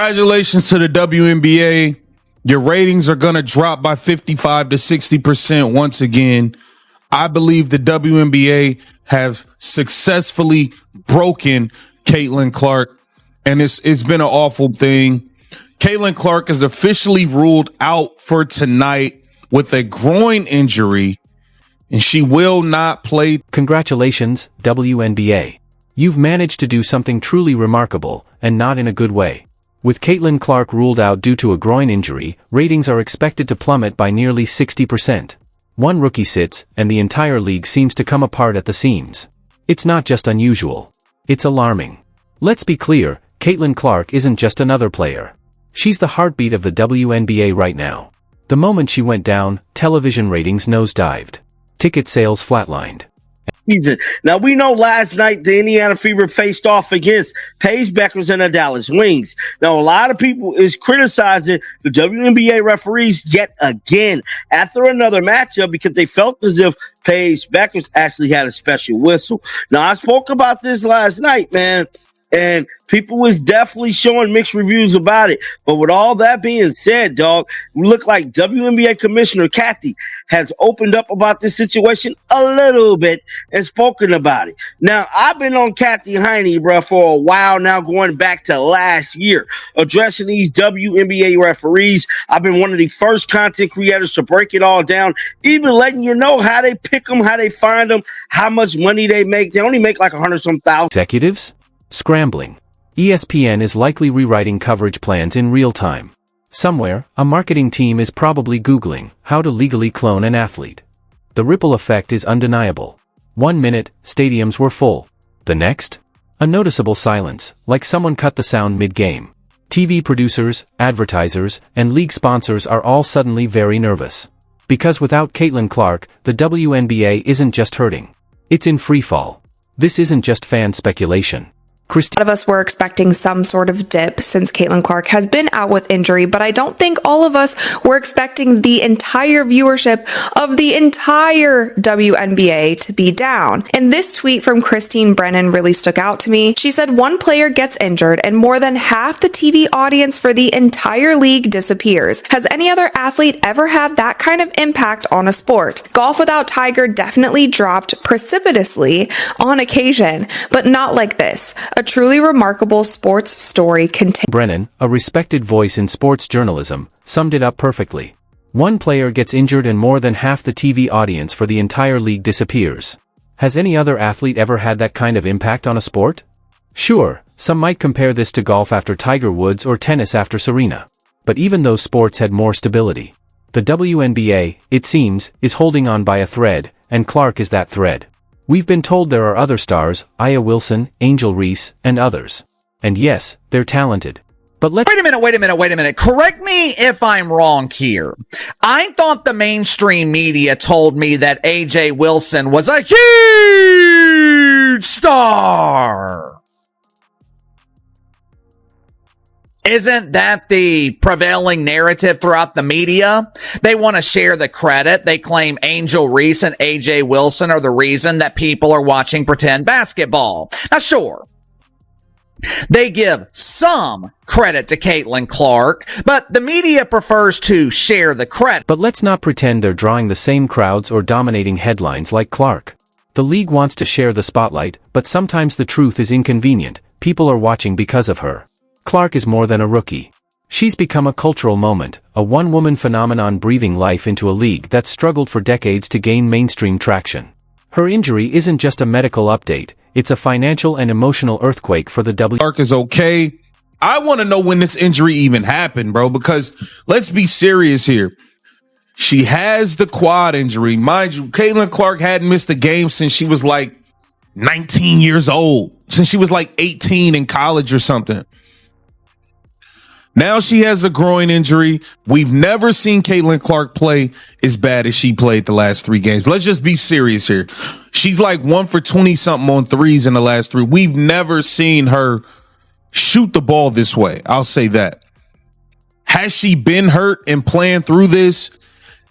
Congratulations to the WNBA. Your ratings are going to drop by 55 to 60% once again. I believe the WNBA have successfully broken Caitlyn Clark, and it's been an awful thing. Caitlyn Clark is officially ruled out for tonight with a groin injury, and she will not play. Congratulations, WNBA. You've managed to do something truly remarkable, and not in a good way. With Caitlyn Clark ruled out due to a groin injury, ratings are expected to plummet by nearly 60%. One rookie sits, and the entire league seems to come apart at the seams. It's not just unusual. It's alarming. Let's be clear, Caitlyn Clark isn't just another player. She's the heartbeat of the WNBA right now. The moment she went down, television ratings nosedived. Ticket sales flatlined. Now, we know last night the Indiana Fever faced off against Paige Bueckers and the Dallas Wings. Now, a lot of people is criticizing the WNBA referees yet again after another matchup because they felt as if Paige Bueckers actually had a special whistle. Now, I spoke about this last night, man, and people was definitely showing mixed reviews about it. But with all that being said, dog, we look like WNBA Commissioner Kathy has opened up about this situation a little bit and spoken about it. Now, I've been on Kathy Heine, bro, for a while now, going back to last year, addressing these WNBA referees. I've been one of the first content creators to break it all down, even letting you know how they pick them, how they find them, how much money they make. They only make like 100-some thousand. Executives? Scrambling. ESPN is likely rewriting coverage plans in real time. Somewhere, a marketing team is probably Googling how to legally clone an athlete. The ripple effect is undeniable. 1 minute, stadiums were full. The next? A noticeable silence, like someone cut the sound mid-game. TV producers, advertisers, and league sponsors are all suddenly very nervous. Because without Caitlyn Clark, the WNBA isn't just hurting. It's in freefall. This isn't just fan speculation. A lot of us were expecting some sort of dip since Caitlyn Clark has been out with injury, but I don't think all of us were expecting the entire viewership of the entire WNBA to be down. And this tweet from Christine Brennan really stuck out to me. She said one player gets injured and more than half the TV audience for the entire league disappears. Has any other athlete ever had that kind of impact on a sport? Golf without Tiger definitely dropped precipitously on occasion, but not like this. A truly remarkable sports story continues. Brennan, a respected voice in sports journalism, summed it up perfectly. One player gets injured and more than half the TV audience for the entire league disappears. Has any other athlete ever had that kind of impact on a sport? Sure, some might compare this to golf after Tiger Woods or tennis after Serena. But even those sports had more stability. The WNBA, it seems, is holding on by a thread, and Clark is that thread. We've been told there are other stars, Aya Wilson, Angel Reese, and others. And yes, they're talented. But let's— Wait a minute. Correct me if I'm wrong here. I thought the mainstream media told me that AJ Wilson was a huge star. Isn't that the prevailing narrative throughout the media? They want to share the credit. They claim Angel Reese and AJ Wilson are the reason that people are watching pretend basketball. Now, sure, they give some credit to Caitlyn Clark, but the media prefers to share the credit. But let's not pretend they're drawing the same crowds or dominating headlines like Clark. The league wants to share the spotlight, but sometimes the truth is inconvenient. People are watching because of her. Clark is more than a rookie. She's become a cultural moment, a one-woman phenomenon breathing life into a league that's struggled for decades to gain mainstream traction. Her injury isn't just a medical update, it's a financial and emotional earthquake for the Clark is okay. I want to know when this injury even happened, bro, because let's be serious here. She has the quad injury. Mind you, Caitlyn Clark hadn't missed a game since she was like 19 years old, since she was like 18 in college or something. Now she has a groin injury. We've never seen Caitlyn Clark play as bad as she played the last 3 games. Let's just be serious here. She's like 1 for 20-something on threes in the last 3. We've never seen her shoot the ball this way. I'll say that. Has she been hurt and playing through this?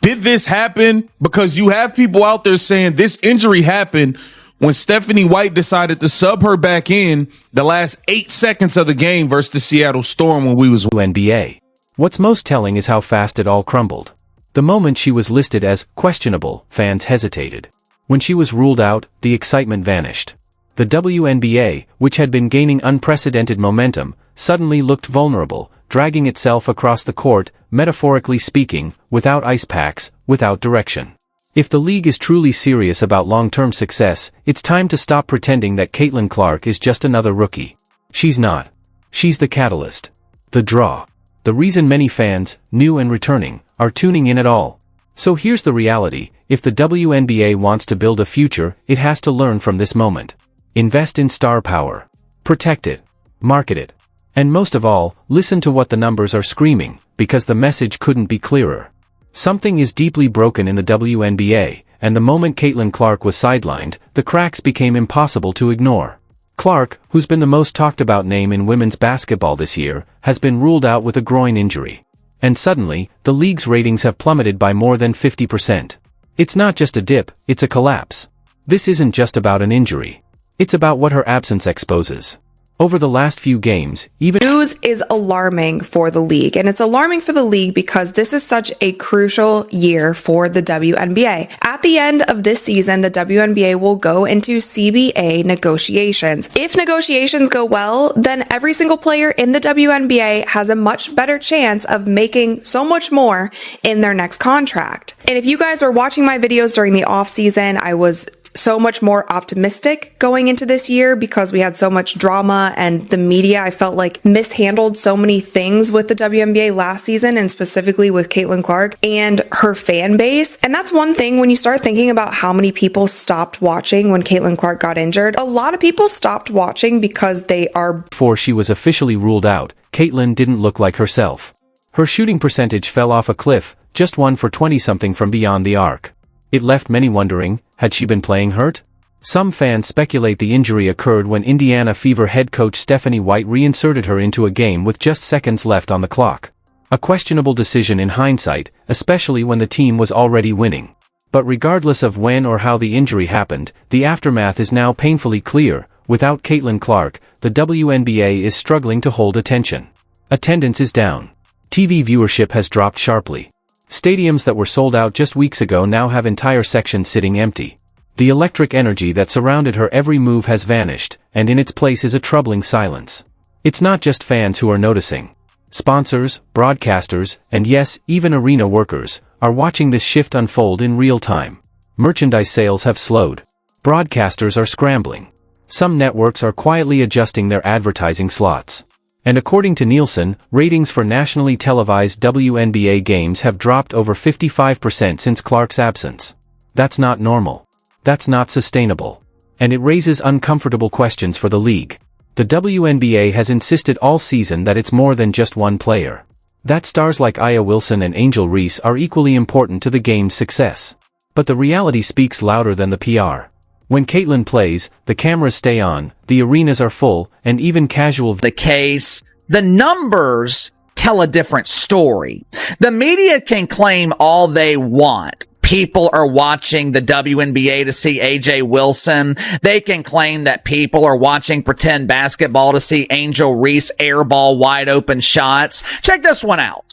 Did this happen? Because you have people out there saying this injury happened when Stephanie White decided to sub her back in the last 8 seconds of the game versus the Seattle Storm when we was WNBA. What's most telling is how fast it all crumbled. The moment she was listed as questionable, fans hesitated. When she was ruled out, the excitement vanished. The WNBA, which had been gaining unprecedented momentum, suddenly looked vulnerable, dragging itself across the court, metaphorically speaking, without ice packs, without direction. If the league is truly serious about long-term success, it's time to stop pretending that Caitlyn Clark is just another rookie. She's not. She's the catalyst. The draw. The reason many fans, new and returning, are tuning in at all. So here's the reality: if the WNBA wants to build a future, it has to learn from this moment. Invest in star power. Protect it. Market it. And most of all, listen to what the numbers are screaming, because the message couldn't be clearer. Something is deeply broken in the WNBA, and the moment Caitlyn Clark was sidelined, the cracks became impossible to ignore. Clark, who's been the most talked about name in women's basketball this year, has been ruled out with a groin injury. And suddenly, the league's ratings have plummeted by more than 50%. It's not just a dip, it's a collapse. This isn't just about an injury. It's about what her absence exposes. Over the last few games, even news is alarming for the league, and it's alarming for the league because this is such a crucial year for the WNBA. At the end of this season, the WNBA will go into CBA negotiations. If negotiations go well, then every single player in the WNBA has a much better chance of making so much more in their next contract. And if you guys were watching my videos during the off season, I was so much more optimistic going into this year because we had so much drama, and the media, I felt like, mishandled so many things with the WNBA last season, and specifically with Caitlyn Clark and her fan base. And that's one thing when you start thinking about how many people stopped watching when Caitlyn Clark got injured. A lot of people stopped watching because they are... Before she was officially ruled out, Caitlyn didn't look like herself. Her shooting percentage fell off a cliff, just 1 for 20-something from beyond the arc. It left many wondering, had she been playing hurt? Some fans speculate the injury occurred when Indiana Fever head coach Stephanie White reinserted her into a game with just seconds left on the clock. A questionable decision in hindsight, especially when the team was already winning. But regardless of when or how the injury happened, the aftermath is now painfully clear. Without Caitlyn Clark, the WNBA is struggling to hold attention. Attendance is down. TV viewership has dropped sharply. Stadiums that were sold out just weeks ago now have entire sections sitting empty. The electric energy that surrounded her every move has vanished, and in its place is a troubling silence. It's not just fans who are noticing. Sponsors, broadcasters, and yes, even arena workers, are watching this shift unfold in real time. Merchandise sales have slowed. Broadcasters are scrambling. Some networks are quietly adjusting their advertising slots. And according to Nielsen, ratings for nationally televised WNBA games have dropped over 55% since Clark's absence. That's not normal. That's not sustainable. And it raises uncomfortable questions for the league. The WNBA has insisted all season that it's more than just one player. That stars like Aya Wilson and Angel Reese are equally important to the game's success. But the reality speaks louder than the PR. When Caitlyn plays, the cameras stay on, the arenas are full, and even casual... The case, the numbers tell a different story. The media can claim all they want. People are watching the WNBA to see AJ Wilson. They can claim that people are watching pretend basketball to see Angel Reese airball wide open shots. Check this one out.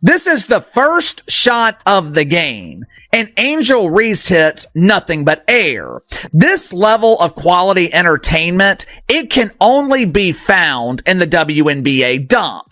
This is the first shot of the game, and Angel Reese hits nothing but air. This level of quality entertainment, it can only be found in the WNBA dump.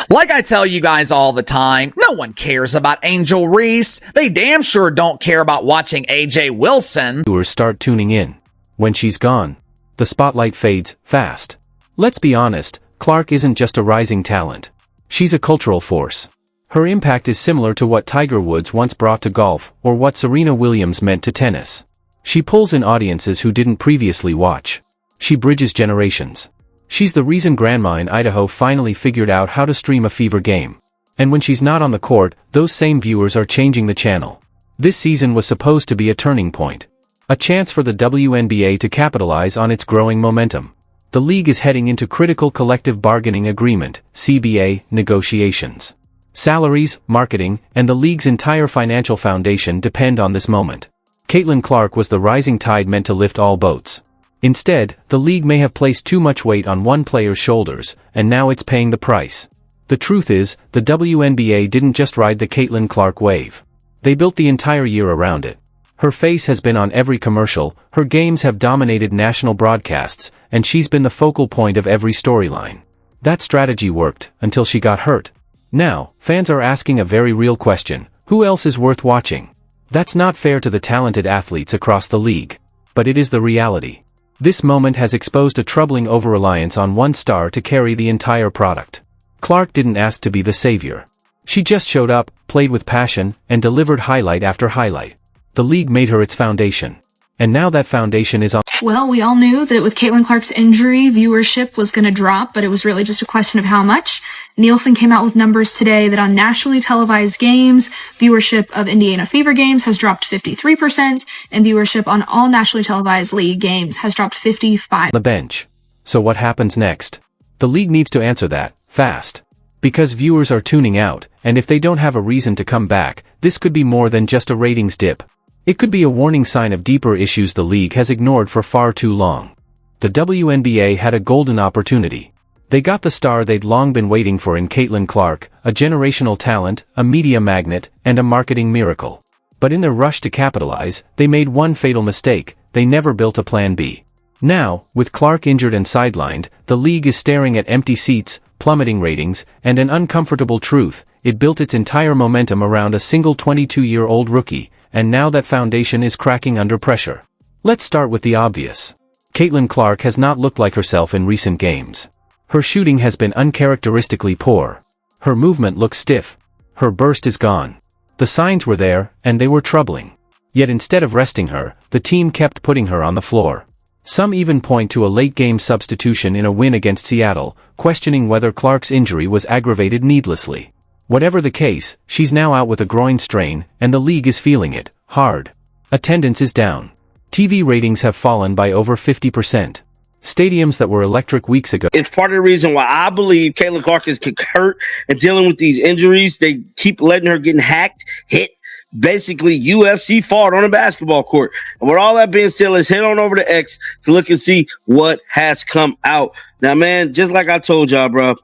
Like I tell you guys all the time, no one cares about Angel Reese. They damn sure don't care about watching AJ Wilson. Viewers start tuning in. When she's gone, the spotlight fades fast. Let's be honest, Clark isn't just a rising talent. She's a cultural force. Her impact is similar to what Tiger Woods once brought to golf, or what Serena Williams meant to tennis. She pulls in audiences who didn't previously watch. She bridges generations. She's the reason Grandma in Idaho finally figured out how to stream a Fever game. And when she's not on the court, those same viewers are changing the channel. This season was supposed to be a turning point. A chance for the WNBA to capitalize on its growing momentum. The league is heading into critical collective bargaining agreement, CBA, negotiations. Salaries, marketing, and the league's entire financial foundation depend on this moment. Caitlyn Clark was the rising tide meant to lift all boats. Instead, the league may have placed too much weight on one player's shoulders, and now it's paying the price. The truth is, the WNBA didn't just ride the Caitlyn Clark wave. They built the entire year around it. Her face has been on every commercial, her games have dominated national broadcasts, and she's been the focal point of every storyline. That strategy worked, until she got hurt. Now, fans are asking a very real question: who else is worth watching? That's not fair to the talented athletes across the league. But it is the reality. This moment has exposed a troubling over-reliance on one star to carry the entire product. Clark didn't ask to be the savior. She just showed up, played with passion, and delivered highlight after highlight. The league made her its foundation. And now that foundation is on. Well, we all knew that with Caitlyn Clark's injury, viewership was going to drop, but it was really just a question of how much. Nielsen came out with numbers today that on nationally televised games, viewership of Indiana Fever games has dropped 53%, and viewership on all nationally televised league games has dropped 55%. The bench. So what happens next? The league needs to answer that, fast. Because viewers are tuning out, and if they don't have a reason to come back, this could be more than just a ratings dip. It could be a warning sign of deeper issues the league has ignored for far too long. The WNBA had a golden opportunity. They got the star they'd long been waiting for in Caitlyn Clark, a generational talent, a media magnet, and a marketing miracle. But in their rush to capitalize, they made one fatal mistake: they never built a plan B. Now, with Clark injured and sidelined, the league is staring at empty seats, plummeting ratings, and an uncomfortable truth: it built its entire momentum around a single 22-year-old rookie, and now that foundation is cracking under pressure. Let's start with the obvious. Caitlyn Clark has not looked like herself in recent games. Her shooting has been uncharacteristically poor. Her movement looks stiff. Her burst is gone. The signs were there, and they were troubling. Yet instead of resting her, the team kept putting her on the floor. Some even point to a late-game substitution in a win against Seattle, questioning whether Clark's injury was aggravated needlessly. Whatever the case, she's now out with a groin strain, and the league is feeling it hard. Attendance is down. TV ratings have fallen by over 50%. Stadiums that were electric weeks ago. It's part of the reason why I believe Caitlyn Clark is hurt and dealing with these injuries. They keep letting her getting hacked, hit, basically UFC fought on a basketball court. And with all that being said, let's head on over to X to look and see what has come out. Now, man, just like I told y'all, bro,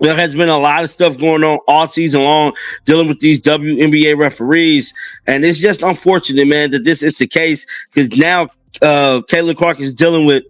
there has been a lot of stuff going on all season long dealing with these WNBA referees. And it's just unfortunate, man, that this is the case, because now Caitlyn Clark is dealing with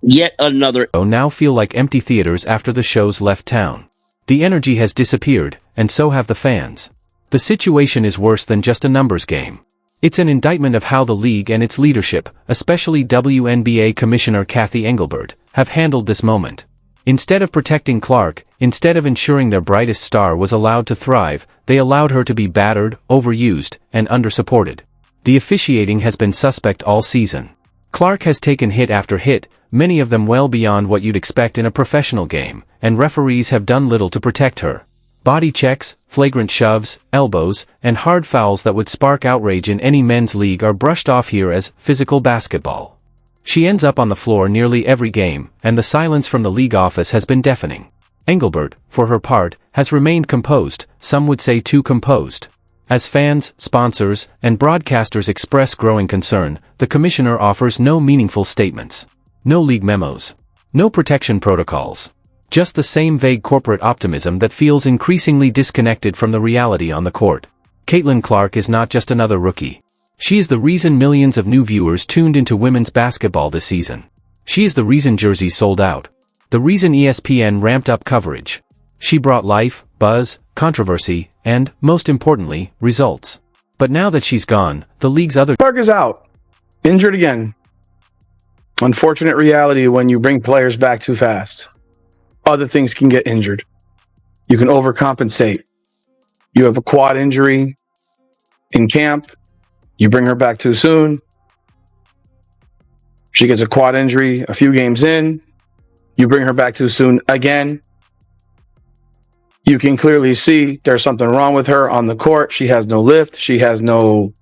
yet another. Now feel like empty theaters after the shows left town. The energy has disappeared, and so have the fans. The situation is worse than just a numbers game. It's an indictment of how the league and its leadership, especially WNBA Commissioner Cathy Engelbert, have handled this moment. Instead of protecting Clark, instead of ensuring their brightest star was allowed to thrive, they allowed her to be battered, overused, and undersupported. The officiating has been suspect all season. Clark has taken hit after hit, many of them well beyond what you'd expect in a professional game, and referees have done little to protect her. Body checks, flagrant shoves, elbows, and hard fouls that would spark outrage in any men's league are brushed off here as physical basketball. She ends up on the floor nearly every game, and the silence from the league office has been deafening. Engelbert, for her part, has remained composed, some would say too composed. As fans, sponsors, and broadcasters express growing concern, the commissioner offers no meaningful statements. No league memos. No protection protocols. Just the same vague corporate optimism that feels increasingly disconnected from the reality on the court. Caitlyn Clark is not just another rookie. She is the reason millions of new viewers tuned into women's basketball this season. She is the reason jerseys sold out. The reason ESPN ramped up coverage. She brought life, buzz, controversy, and, most importantly, results. But now that she's gone, the league's other... Clark is out. Injured again. Unfortunate reality when you bring players back too fast. Other things can get injured. You can overcompensate. You have a quad injury in camp. You bring her back too soon. She gets a quad injury a few games in. You bring her back too soon again. You can clearly see there's something wrong with her on the court. She has no lift. She has no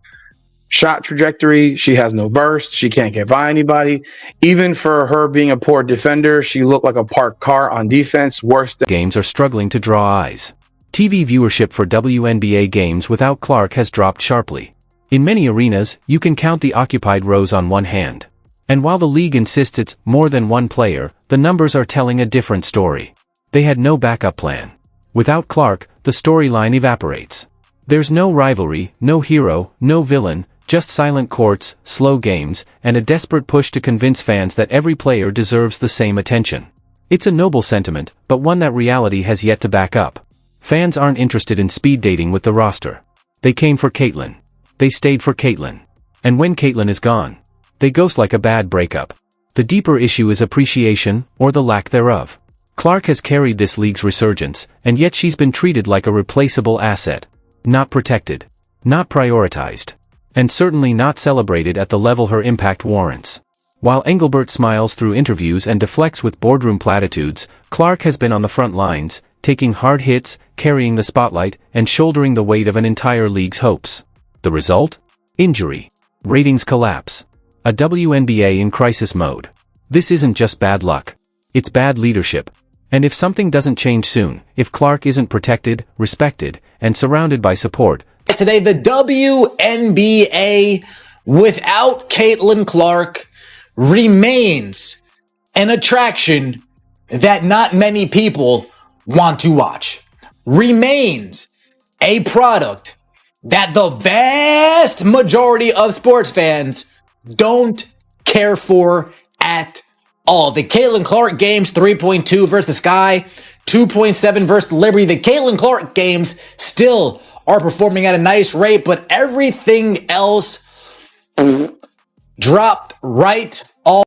shot trajectory. She has no burst. She can't get by anybody. Even for her being a poor defender, she looked like a parked car on defense. Worse than games are struggling to draw eyes. TV viewership for WNBA games without Clark has dropped sharply. In many arenas, you can count the occupied rows on one hand. And while the league insists it's more than one player, the numbers are telling a different story. They had no backup plan. Without Clark, the storyline evaporates. There's no rivalry, no hero, no villain, just silent courts, slow games, and a desperate push to convince fans that every player deserves the same attention. It's a noble sentiment, but one that reality has yet to back up. Fans aren't interested in speed dating with the roster. They came for Caitlyn. They stayed for Caitlyn. And when Caitlyn is gone, they ghost like a bad breakup. The deeper issue is appreciation, or the lack thereof. Clark has carried this league's resurgence, and yet she's been treated like a replaceable asset. Not protected. Not prioritized. And certainly not celebrated at the level her impact warrants. While Engelbert smiles through interviews and deflects with boardroom platitudes, Clark has been on the front lines, taking hard hits, carrying the spotlight, and shouldering the weight of an entire league's hopes. The result? Injury. Ratings collapse. A WNBA in crisis mode. This isn't just bad luck. It's bad leadership. And if something doesn't change soon, if Clark isn't protected, respected, and surrounded by support, today, the WNBA without Caitlyn Clark remains an attraction that not many people want to watch. Remains a product that the vast majority of sports fans don't care for at all. The Caitlyn Clark games, 3.2 versus the Sky, 2.7 versus the Liberty. The Caitlyn Clark games still are performing at a nice rate, but everything else dropped right